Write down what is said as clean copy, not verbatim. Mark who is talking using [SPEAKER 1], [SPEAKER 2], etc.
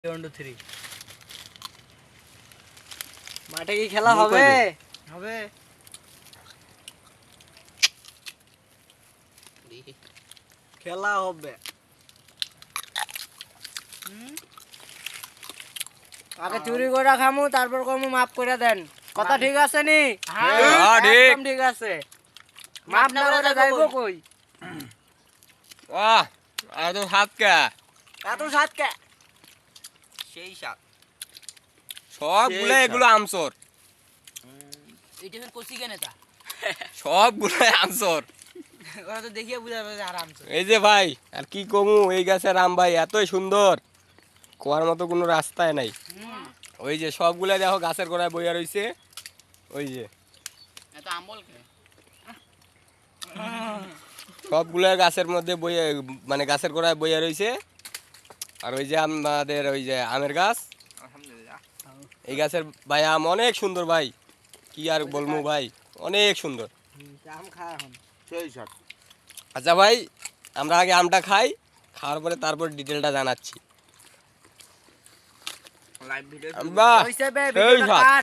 [SPEAKER 1] 1 2 3 মাঠে কি খেলা হবে? হবে। খেলা হবে। আগে চুরি করে খামু তারপর কমু মাফ করে দেন। কথা ঠিক আছে নি?
[SPEAKER 2] হ্যাঁ ঠিক।
[SPEAKER 1] একদম ঠিক আছে। মাফ না করে যাইবো কই?
[SPEAKER 2] বাহ এত হাত কে
[SPEAKER 1] এত সাত কে?
[SPEAKER 3] সেই সাত
[SPEAKER 2] সবগুলো এগুলো আমসর
[SPEAKER 3] এইটা ফের কষি কেন তা
[SPEAKER 2] সবগুলো আমসর
[SPEAKER 3] ওরা তো দেখিয়ে বুঝা যাবে আরামসে
[SPEAKER 2] এই যে ভাই আর কি কমু এই গাছের আম ভাই এতই সুন্দর কোয়ার মতো কোনো রাস্তায় নাই ওই যে সবগুলা দেখো গাছের গোড়ায় বইয়া রইছে ওই যে
[SPEAKER 3] এত আমবল কে
[SPEAKER 2] সবগুলা গাছের মধ্যে বইয়া মানে গাছের গোড়ায় বইয়া রইছে আর ওই যে আমাদের ওই যে আমের গাছ
[SPEAKER 3] আলহামদুলিল্লাহ
[SPEAKER 2] এই গাছের ভাই আম অনেক সুন্দর ভাই কি আর বলবো ভাই অনেক সুন্দর
[SPEAKER 1] আম খা এখন।
[SPEAKER 3] সেই সাত
[SPEAKER 2] আচ্ছা ভাই আমরা আগে আমটা খাই খাওয়ার পরে তারপর ডিটেলটা জানাচ্ছি
[SPEAKER 3] লাইভ ভিডিও
[SPEAKER 2] বাহ
[SPEAKER 1] হইছে বে
[SPEAKER 2] সেই
[SPEAKER 1] ভিডিওটা
[SPEAKER 2] স্বাদ।
[SPEAKER 1] কাট।